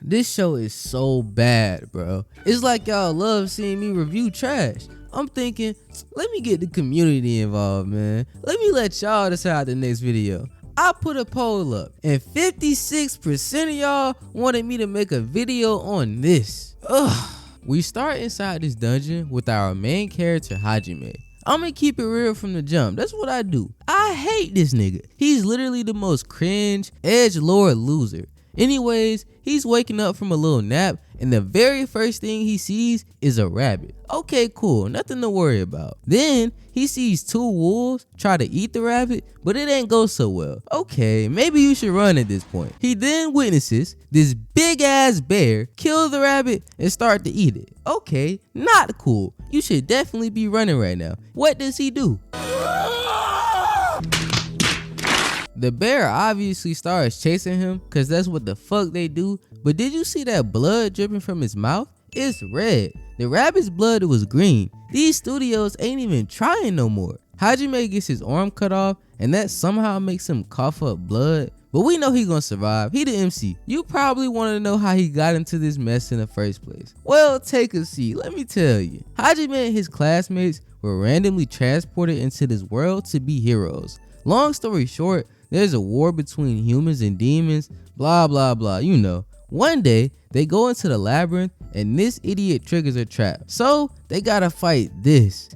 This show is so bad, bro. It's like y'all love seeing me review trash. I'm thinking, let me get the community involved, man. Let me let y'all decide the next video. I put a poll up and 56% of y'all wanted me to make a video on this. Ugh. We start inside this dungeon with our main character, Hajime. I'ma keep it real from the jump. That's what I do. I hate this nigga. He's literally the most cringe, edgelord loser. Anyways, he's waking up from a little nap and the very first thing he sees is a rabbit. Okay, cool, nothing to worry about. Then he sees two wolves try to eat the rabbit, but it ain't go so well. Okay, maybe you should run at this point. He then witnesses this big ass bear kill the rabbit and start to eat it. Okay, not cool. You should definitely be running right now. What does he do? The bear obviously starts chasing him because that's what the fuck they do. But did you see that blood dripping from his mouth? It's red. The rabbit's blood was green. These studios ain't even trying no more. Hajime gets his arm cut off and that somehow makes him cough up blood. But we know he gonna survive. He the MC. You probably want to know how he got into this mess in the first place. Well, take a seat. Let me tell you. Hajime and his classmates were randomly transported into this world to be heroes. Long story short, there's a war between humans and demons, blah blah blah, you know. One day, they go into the labyrinth and this idiot triggers a trap. So, they gotta fight this.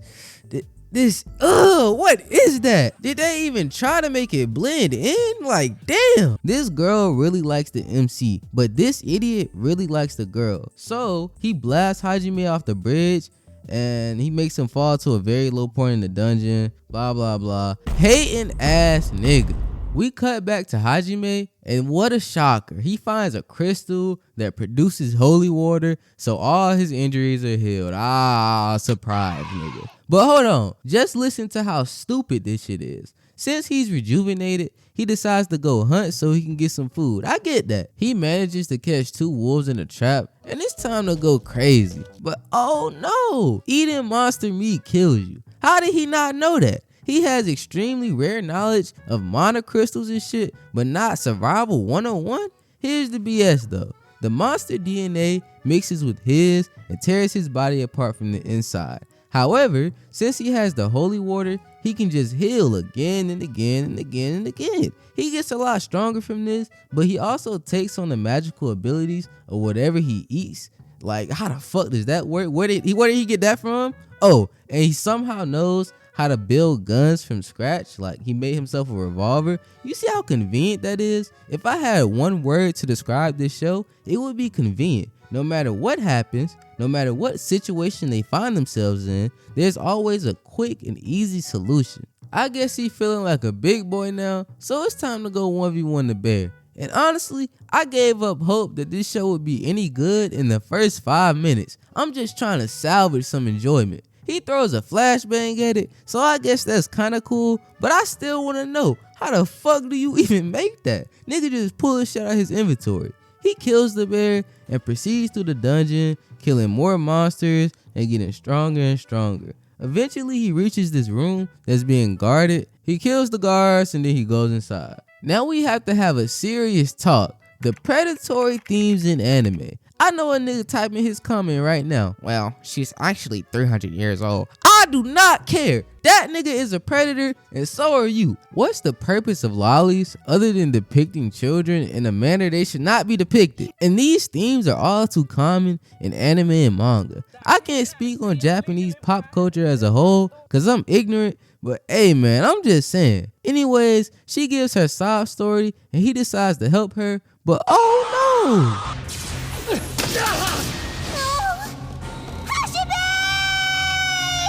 What is that? Did they even try to make it blend in? Like, damn. This girl really likes the MC, but this idiot really likes the girl. So, he blasts Hajime off the bridge and he makes him fall to a very low point in the dungeon, blah blah blah. Hating ass nigga. We cut back to Hajime and what a shocker. He finds a crystal that produces holy water so all his injuries are healed. Ah, surprise nigga. But hold on, just listen to how stupid this shit is. Since he's rejuvenated, he decides to go hunt so he can get some food. I get that. He manages to catch two wolves in a trap and it's time to go crazy. But oh no, eating monster meat kills you. How did he not know that? He has extremely rare knowledge of mana crystals and shit, but not survival 101? Here's the BS though. The monster DNA mixes with his and tears his body apart from the inside. However, since he has the holy water, he can just heal again and again and again and again. He gets a lot stronger from this, but he also takes on the magical abilities of whatever he eats. Like, how the fuck does that work? Where did he get that from? Oh, and he somehow knows how to build guns from scratch. Like, he made himself a revolver. You see how convenient that is? If I had one word to describe this show, it would be convenient. No matter what happens, no matter what situation they find themselves in, there's always a quick and easy solution. I guess he's feeling like a big boy now, so it's time to go 1v1 the bear. And honestly, I gave up hope that this show would be any good in the first 5 minutes. I'm just trying to salvage some enjoyment. He throws a flashbang at it, so I guess that's kinda cool, but I still wanna know, how the fuck do you even make that? Nigga just pull shit out his inventory. He kills the bear and proceeds through the dungeon, killing more monsters and getting stronger and stronger. Eventually he reaches this room that's being guarded. He kills the guards and then he goes inside. Now we have to have a serious talk. The predatory themes in anime. I know a nigga typing his comment right now. Well, she's actually 300 years old. I do not care. That nigga is a predator and so are you. What's the purpose of lollies other than depicting children in a manner they should not be depicted? And these themes are all too common in anime and manga. I can't speak on Japanese pop culture as a whole because I'm ignorant, but hey man, I'm just saying. Anyways, she gives her sob story and he decides to help her, but oh no!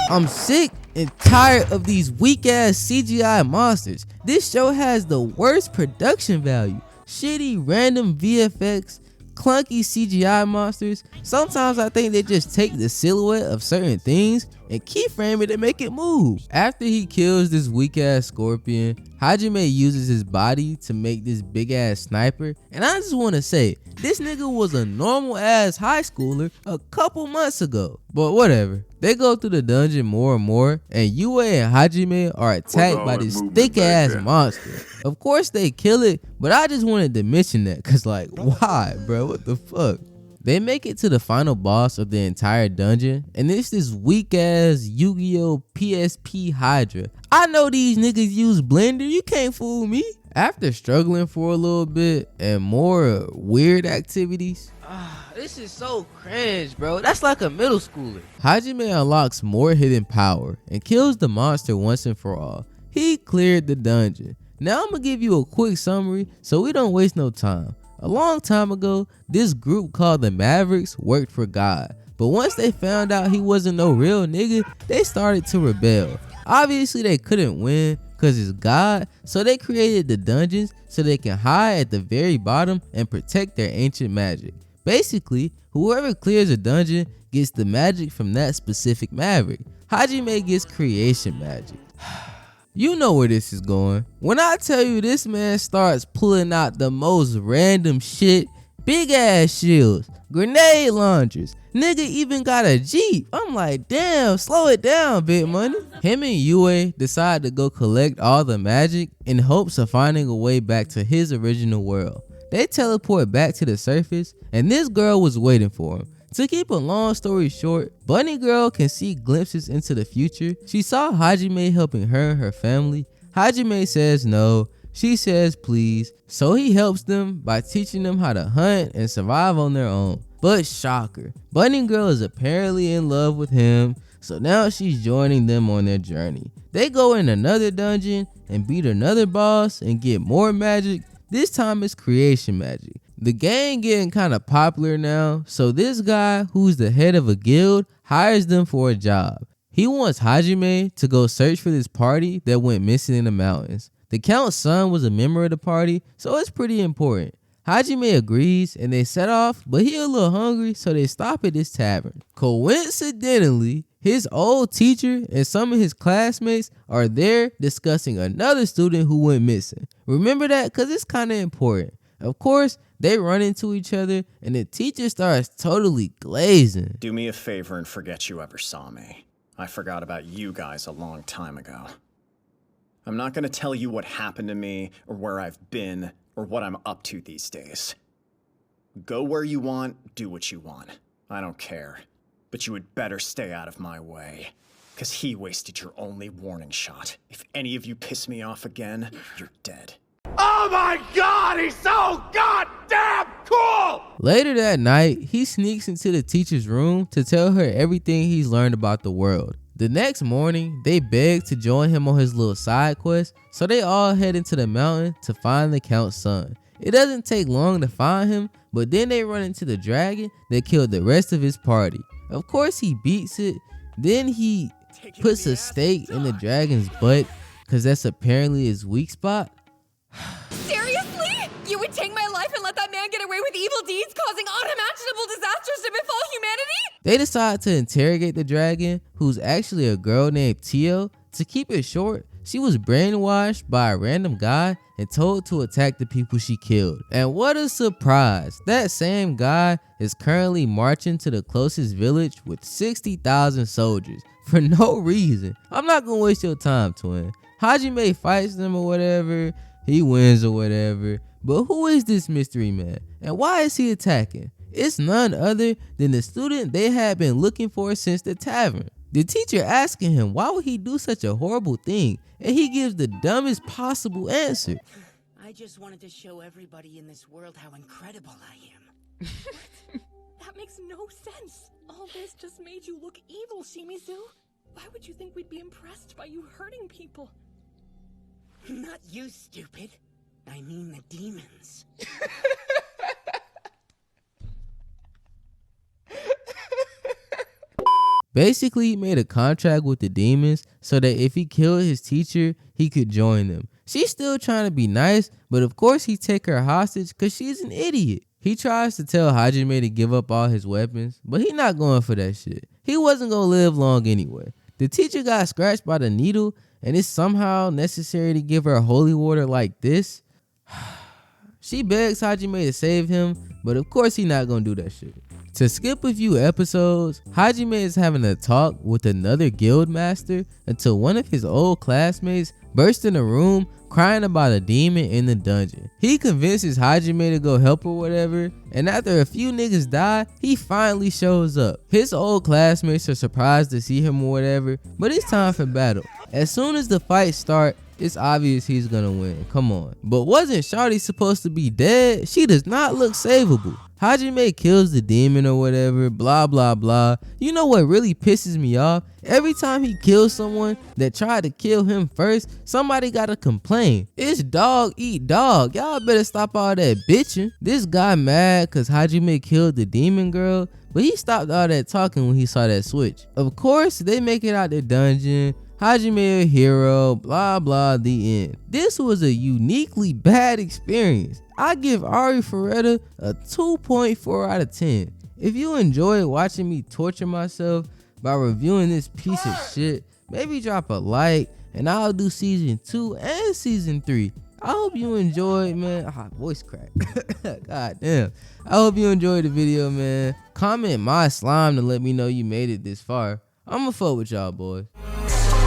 I'm sick and tired of these weak ass CGI monsters. This show has the worst production value. Shitty random VFX, clunky CGI monsters. Sometimes I think they just take the silhouette of certain things, and keyframe it to make it move. After he kills this weak ass scorpion, Hajime uses his body to make this big ass sniper, and I just want to say, this nigga was a normal ass high schooler a couple months ago. But whatever. They go through the dungeon more and more, and Yue and Hajime are attacked by this thick ass monster. Of course they kill it, but I just wanted to mention that, cause like, why bro, what the fuck? They make it to the final boss of the entire dungeon, and it's this weak ass Yu-Gi-Oh! PSP Hydra. I know these niggas use Blender, you can't fool me. After struggling for a little bit and more weird activities, this is so cringe, bro. That's like a middle schooler. Hajime unlocks more hidden power and kills the monster once and for all. He cleared the dungeon. Now I'm gonna give you a quick summary so we don't waste no time. A long time ago, this group called the Mavericks worked for God, but once they found out he wasn't no real nigga, they started to rebel. Obviously they couldn't win cause it's God, so they created the dungeons so they can hide at the very bottom and protect their ancient magic. Basically, whoever clears a dungeon gets the magic from that specific Maverick. Hajime gets creation magic. You know where this is going. When I tell you this man starts pulling out the most random shit, big ass shields, grenade launchers, nigga even got a Jeep. I'm like, damn, slow it down, Big Money. Him and Yue decide to go collect all the magic in hopes of finding a way back to his original world. They teleport back to the surface, and this girl was waiting for him. To keep a long story short, Bunny Girl can see glimpses into the future. She saw Hajime helping her and her family. Hajime says no, she says please, so he helps them by teaching them how to hunt and survive on their own. But shocker, Bunny Girl is apparently in love with him, so now she's joining them on their journey. They go in another dungeon and beat another boss and get more magic. This time it's creation magic. The gang getting kind of popular now, so this guy who's the head of a guild hires them for a job. He wants Hajime to go search for this party that went missing in the mountains. The Count's son was a member of the party, so it's pretty important. Hajime agrees and they set off, but he a little hungry, so they stop at this tavern. Coincidentally, his old teacher and some of his classmates are there discussing another student who went missing. Remember that, cause it's kind of important. Of course, they run into each other and the teacher starts totally glazing. Do me a favor and forget you ever saw me. I forgot about you guys a long time ago. I'm not gonna tell you what happened to me or where I've been or what I'm up to these days. Go where you want, do what you want. I don't care. But you would better stay out of my way. Cause he wasted your only warning shot. If any of you piss me off again, you're dead. Oh my god, he's so goddamn cool! Later that night, he sneaks into the teacher's room to tell her everything he's learned about the world. The next morning, they beg to join him on his little side quest, so they all head into the mountain to find the Count's son. It doesn't take long to find him, but then they run into the dragon that killed the rest of his party. Of course he beats it, then he puts a stake in the dragon's butt, cause that's apparently his weak spot. Seriously? You would take my life and let that man get away with evil deeds causing unimaginable disasters to befall humanity? They decide to interrogate the dragon, who's actually a girl named Tio. To keep it short, she was brainwashed by a random guy and told to attack the people she killed. And what a surprise, that same guy is currently marching to the closest village with 60,000 soldiers for no reason. I'm not gonna waste your time, twin. Hajime fights them or whatever, he wins or whatever, but who is this mystery man and why is he attacking? It's none other than the student they had been looking for since the tavern. The teacher asking him why would he do such a horrible thing, and he gives the dumbest possible answer. I just wanted to show everybody in this world how incredible I am. That makes no sense. All this just made you look evil, Shimizu. Why would you think we'd be impressed by you hurting people? Not you, stupid. I mean the demons. Basically, he made a contract with the demons so that if he killed his teacher, he could join them. She's still trying to be nice, but of course he take her hostage because she's an idiot. He tries to tell Hajime to give up all his weapons, but he not going for that shit. he wasn't gonna live long anyway. The teacher got scratched by the needle, and it's somehow necessary to give her holy water like this. She begs Hajime to save him, but of course he not gonna do that shit. To skip a few episodes, Hajime is having a talk with another guild master until one of his old classmates bursts in the room crying about a demon in the dungeon. He convinces Hajime to go help or whatever, and after a few niggas die, he finally shows up. His old classmates are surprised to see him or whatever, but it's time for battle. As soon as the fight starts, it's obvious he's gonna win. Come on. But wasn't Shawty supposed to be dead? She does not look savable. Hajime kills the demon or whatever, blah blah blah. You know what really pisses me off? Every time he kills someone that tried to kill him first, somebody gotta complain. It's dog eat dog. Y'all better stop all that bitching. This guy mad cause Hajime killed the demon girl, but he stopped all that talking when he saw that switch. Of course, they make it out the dungeon. Hajime a hero, blah blah, the end. This was a uniquely bad experience. I give Arifureta a 2.4 out of 10. If you enjoyed watching me torture myself by reviewing this piece of shit, maybe drop a like and I'll do season 2 and season 3. I hope you enjoyed, man. Voice crack. God damn. I hope you enjoyed the video, man. Comment my slime to let me know you made it this far. I'ma fuck with y'all, boys.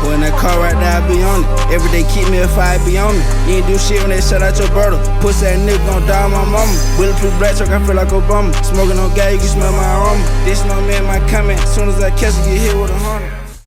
When that car right there, I be on it. Every day keep me if I be on me. You ain't do shit when they shut out your brother. Pussy that nigga gon' die on my mama. Bulletproof black truck, I feel like Obama. Smoking on gas, you can smell my aroma. This no man, my comment. Soon as I catch it, get hit with a 100.